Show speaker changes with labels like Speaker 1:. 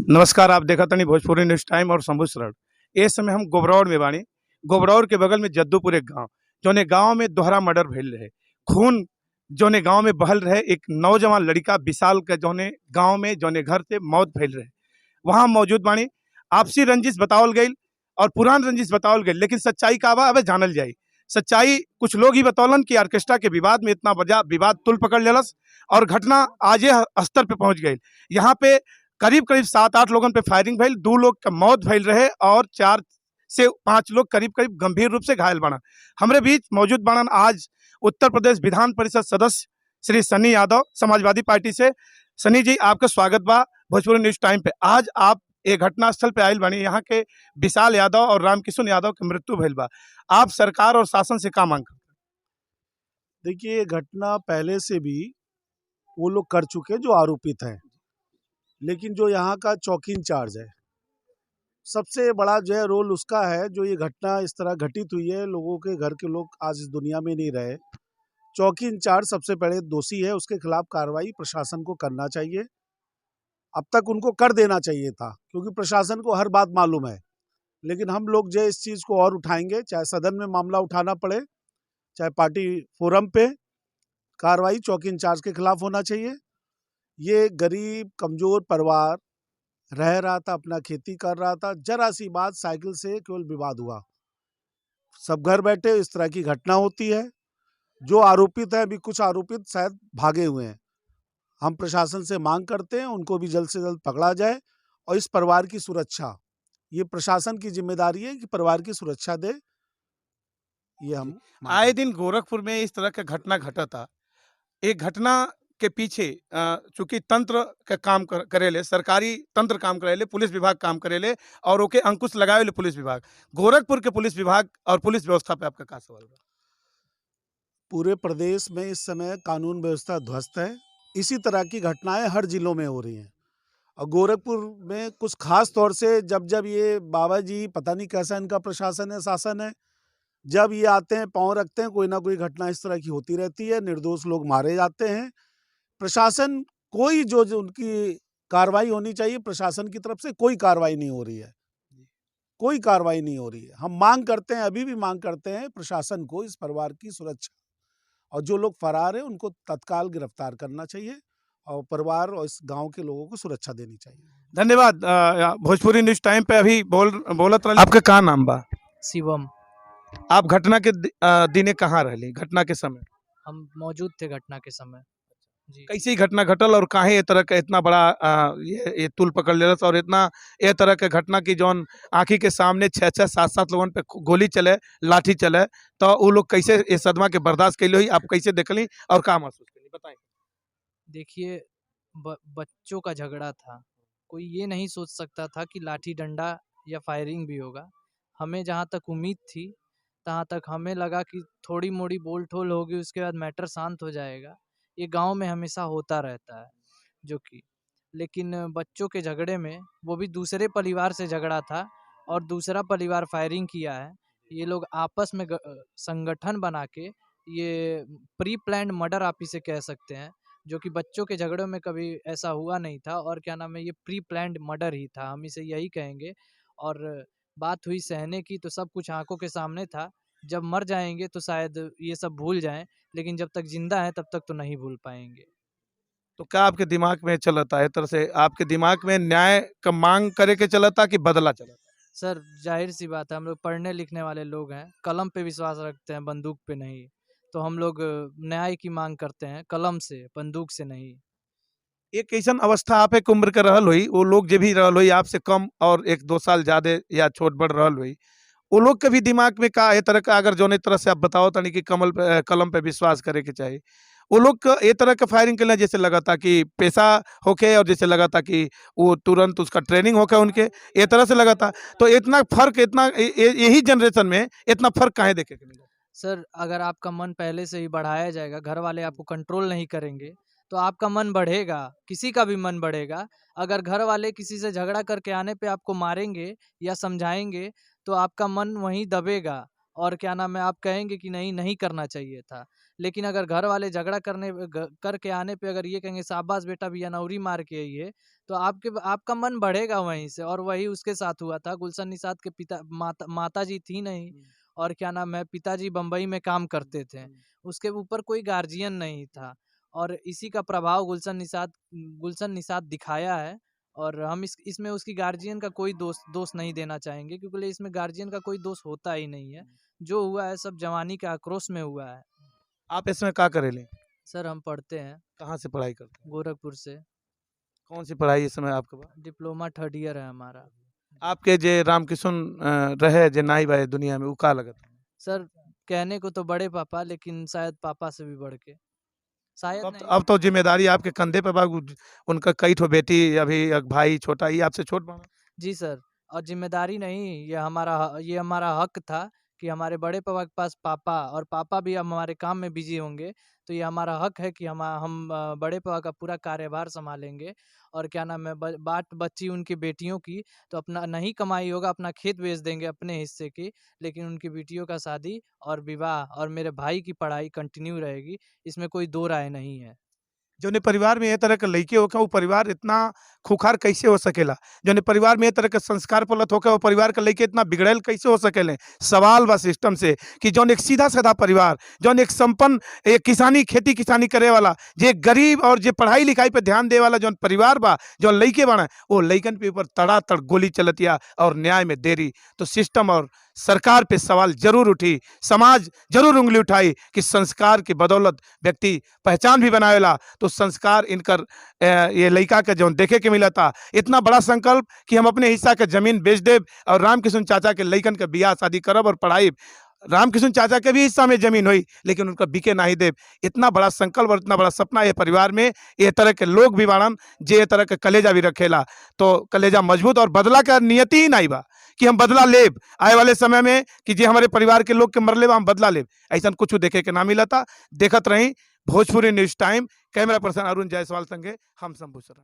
Speaker 1: नमस्कार। आप देखा तनी भोजपुरी न्यूज टाइम और शंभू शरण। ए समय हम गोबरौर में बानी। गोबरौर के बगल में जद्दूपुर एक गांव, जौने गांव में दोहरा मर्डर भइल रहे। खून जौने गांव में बहल रहे। एक नौजवान लड़का विशाल के जौने गांव में जौने घर से मौत भइल रहे, वहां मौजूद बानी। आपसी रंजिश बतावल गई और पुरान रंजिश बतावल गई, लेकिन सच्चाई का बा अबे जानल जाई। सच्चाई कुछ लोग ही बतौलन कि ऑर्केस्ट्रा के विवाद में इतना बड़ा विवाद तुल पकड़ लेलस और घटना आजे स्तर पे पहुंच गई। यहाँ पे करीब करीब 7-8 लोगन पे फायरिंग भइल, 2 लोग का मौत भइल रहे और 4 से 5 लोग करीब करीब गंभीर रूप से घायल बना। हमरे बीच मौजूद बनन आज उत्तर प्रदेश विधान परिषद सदस्य श्री सनी यादव, समाजवादी पार्टी से। सनी जी, आपका स्वागत बा भोजपुरी न्यूज टाइम पे। आज आप एक घटना स्थल पे आयल बनी, यहाँ के विशाल यादव और रामकिशुन यादव की मृत्यु भइल बा। आप सरकार और शासन से का मांग करते?
Speaker 2: देखिए, ये घटना पहले से भी वो लोग कर चुके जो आरोपित हैं, लेकिन जो यहाँ का चौकी इंचार्ज है, सबसे बड़ा जो है रोल उसका है। जो ये घटना इस तरह घटित हुई है, लोगों के घर के लोग आज इस दुनिया में नहीं रहे। चौकी इंचार्ज सबसे बड़े दोषी है, उसके खिलाफ कार्रवाई प्रशासन को करना चाहिए। अब तक उनको कर देना चाहिए था, क्योंकि प्रशासन को हर बात मालूम है। लेकिन हम लोग जो इस चीज़ को और उठाएंगे, चाहे सदन में मामला उठाना पड़े, चाहे पार्टी फोरम पे। कार्रवाई चौकी इंचार्ज के खिलाफ होना चाहिए। ये गरीब कमजोर परिवार रह रहा था, अपना खेती कर रहा था, जरा सी बात साइकिल से केवल विवाद हुआ, सब घर बैठे इस तरह की घटना होती है। जो आरोपित है, अभी कुछ आरोपित शायद भागे हुए हैं। हम प्रशासन से मांग करते हैं उनको भी जल्द से जल्द पकड़ा जाए और इस परिवार की सुरक्षा, ये प्रशासन की जिम्मेदारी है कि परिवार की सुरक्षा दे। ये हम
Speaker 1: आए दिन गोरखपुर में इस तरह का घटना घटा था। एक घटना के पीछे चूंकि तंत्र का काम करेले, सरकारी तंत्र काम करेले, पुलिस विभाग काम करेले और ओके अंकुश लगावे पुलिस विभाग। गोरखपुर के पुलिस विभाग और पुलिस व्यवस्था पे आपका का सवाल बा?
Speaker 2: पूरे प्रदेश में इस समय कानून व्यवस्था ध्वस्त है। इसी तरह की घटनाएं हर जिलों में हो रही हैं और गोरखपुर में कुछ खास तौर से जब जब ये बाबा जी, पता नहीं कैसा इनका प्रशासन है, शासन है, जब ये आते हैं, पाँव रखते हैं, कोई ना कोई घटना इस तरह की होती रहती है। निर्दोष लोग मारे जाते हैं। प्रशासन कोई जो उनकी कार्रवाई होनी चाहिए, प्रशासन की तरफ से कोई कार्रवाई नहीं हो रही है, कोई कार्रवाई नहीं हो रही है। हम मांग करते हैं, अभी भी मांग करते हैं प्रशासन को इस परिवार की सुरक्षा, और जो लोग फरार हैं उनको तत्काल गिरफ्तार करना चाहिए और परिवार और इस गांव के लोगों को सुरक्षा देनी चाहिए।
Speaker 1: धन्यवाद। भोजपुरी न्यूज टाइम पे अभी बोलत रही। आपका का नाम बा?
Speaker 3: शिवम।
Speaker 1: आप घटना के दिने कहाँ रहली? घटना के समय
Speaker 3: हम मौजूद थे घटना के समय जी।
Speaker 1: कैसे ही घटना घटल और काहे ये तरह का इतना बड़ा ये तुल पकड़ लेलस और इतना ये तरह के घटना की जौन आंखी के सामने 6-6, 7-7 लोगन पे गोली चले, लाठी चले, तो वो लोग कैसे इस सदमा के बर्दाश्त कैले हुई? आप कैसे देखली और का महसूस कैली, बताएं।
Speaker 3: देखिए, बच्चों का झगड़ा था। कोई ये नहीं सोच सकता था कि लाठी डंडा या फायरिंग भी होगा। हमें जहाँ तक उम्मीद थी, तहाँ तक हमें लगा कि थोड़ी मोड़ी बोल ठोल होगी, उसके बाद मैटर शांत हो जाएगा। ये गांव में हमेशा होता रहता है जो कि, लेकिन बच्चों के झगड़े में, वो भी दूसरे परिवार से झगड़ा था और दूसरा परिवार फायरिंग किया है। ये लोग आपस में संगठन बना के ये प्री प्लान्ड मर्डर आप इसे कह सकते हैं, जो कि बच्चों के झगड़ों में कभी ऐसा हुआ नहीं था। और क्या नाम है, ये प्री प्लान्ड मर्डर ही था, हम इसे यही कहेंगे। और बात हुई सहने की, तो सब कुछ आंखों के सामने था। जब मर जाएंगे तो शायद ये सब भूल जाएं, लेकिन जब तक जिंदा है तब तक तो नहीं भूल पाएंगे।
Speaker 1: तो क्या आपके दिमाग में चलता है तरह से? आपके दिमाग में न्याय का मांग करे के चलता कि बदला चलता?
Speaker 3: सर, जाहिर सी बात है, हम लोग पढ़ने लिखने वाले लोग हैं, कलम पे विश्वास रखते हैं, बंदूक पे नहीं। तो हम लोग न्याय की मांग करते हैं, कलम से, बंदूक से नहीं।
Speaker 1: एक ऐसन अवस्था आप एक उम्र के रहल हुई, वो लोग जो भी रहल हुई आपसे कम और 1-2 साल ज्यादा या छोट बड़ रहल हुई, वो लोग के भी दिमाग में का ये तरह का, अगर जो तरह से आप बताओ तनी कि कलम पे विश्वास करे के चाहिए, वो लोग का ये तरह का फायरिंग के जैसे लगा था कि पैसा होके और जैसे लगा था कि वो तुरंत उसका ट्रेनिंग होके उनके ये तरह से लगा था। तो इतना फर्क, इतना यही जनरेशन में इतना फर्क काहे देखे के मिला?
Speaker 3: सर, अगर आपका मन पहले से ही बढ़ाया जाएगा, घर वाले आपको कंट्रोल नहीं करेंगे, तो आपका मन बढ़ेगा, किसी का भी मन बढ़ेगा। अगर घर वाले किसी से झगड़ा करके आने पे आपको मारेंगे या समझाएंगे, तो आपका मन वहीं दबेगा और क्या नाम है, आप कहेंगे कि नहीं, नहीं करना चाहिए था। लेकिन अगर घर वाले झगड़ा करके आने पे अगर ये कहेंगे शाबाश बेटा भैया नौरी मार के आइए, तो आपका मन बढ़ेगा वहीं से। और वही उसके साथ हुआ था। गुलशन निषाद के माता जी थी नहीं, और क्या नाम है, पिताजी बम्बई में काम करते थे। उसके ऊपर कोई गार्जियन नहीं था, और इसी का प्रभाव गुलशन निषाद दिखाया है। और हम इसमें उसकी गार्जियन का कोई दोष नहीं देना चाहेंगे, क्योंकि इसमें गार्जियन का कोई दोष होता ही नहीं है। जो हुआ है सब जवानी के आक्रोश में हुआ है।
Speaker 1: आप इसमें क्या करेले?
Speaker 3: सर हम पढ़ते हैं
Speaker 1: कहाँ से पढ़ाई करते हैं?
Speaker 3: गोरखपुर से।
Speaker 1: कौन सी पढ़ाई इस समय आपके पास?
Speaker 3: डिप्लोमा 3rd ईयर है हमारा।
Speaker 1: आपके जे रामकिशन रहे जे नाई बाए दुनिया में उ का लगत?
Speaker 3: सर कहने को तो बड़े पापा, लेकिन शायद पापा से भी बढ़ के, शायद
Speaker 1: अब
Speaker 3: नहीं।
Speaker 1: अब तो जिम्मेदारी आपके कंधे पे बा। उनका कई ठो बेटी, अभी एक भाई छोटा, ये आपसे छोट बा?
Speaker 3: जी सर, और जिम्मेदारी नहीं, ये हमारा हक था कि हमारे बड़े पापा के पास पापा, और पापा भी अब हमारे काम में बिजी होंगे, तो ये हमारा हक है कि हम बड़े पापा का पूरा कार्यभार संभालेंगे। और क्या नाम है, बात बच्ची उनकी बेटियों की, तो अपना नहीं कमाई होगा, अपना खेत बेच देंगे अपने हिस्से की, लेकिन उनकी बेटियों का शादी और विवाह और मेरे भाई की पढ़ाई कंटिन्यू रहेगी, इसमें कोई दो राय नहीं है।
Speaker 1: जौने परिवार में ये तरह के लइके होखे, वो परिवार इतना खुखार कैसे हो सकेला? जौने परिवार में ये तरह के संस्कार पलत होखे, वो परिवार के लइके इतना बिगड़ैल कैसे हो सकेले? सवाल बा सिस्टम से कि जौन एक सीधा-साधा परिवार, जौन एक संपन्न एक किसानी खेती किसानी करे वाला, जे गरीब और जे पढ़ाई लिखाई पे ध्यान दे वाला जौन परिवार बा, जौन लइके बाड़े, वो लइकन पे ऊपर तड़ातड़ गोली चलतिया और न्याय में देरी। तो सिस्टम और सरकार पे सवाल जरूर उठी, समाज जरूर उंगली उठाई कि संस्कार की बदौलत व्यक्ति पहचान भी बनावेला। तो संस्कार इनकर ये लइका के जौन देखे के मिला था, इतना बड़ा संकल्प कि हम अपने हिस्सा के जमीन बेच देब और रामकिशन चाचा के लइकन के बियाह शादी करब और पढ़ाई। रामकिशन चाचा के भी हिस्सा में जमीन हुई, लेकिन उनका बिके नहीं देब। इतना बड़ा संकल्प और इतना बड़ा सपना ये परिवार में, ये तरह के लोग भी बाड़न जे ये तरह के कलेजा भी रखेला। तो कलेजा मजबूत और बदला का नियति ही नहीं बा कि हम बदला लेब आए वाले समय में, कि जे हमारे परिवार के लोग के मरले बा हम बदला लेब। ऐसा कुछ देखे के ना मिला था। देखत रही Bhojpuri news time. Camera person Arun Jaiswal संगे हम शंभू शरण।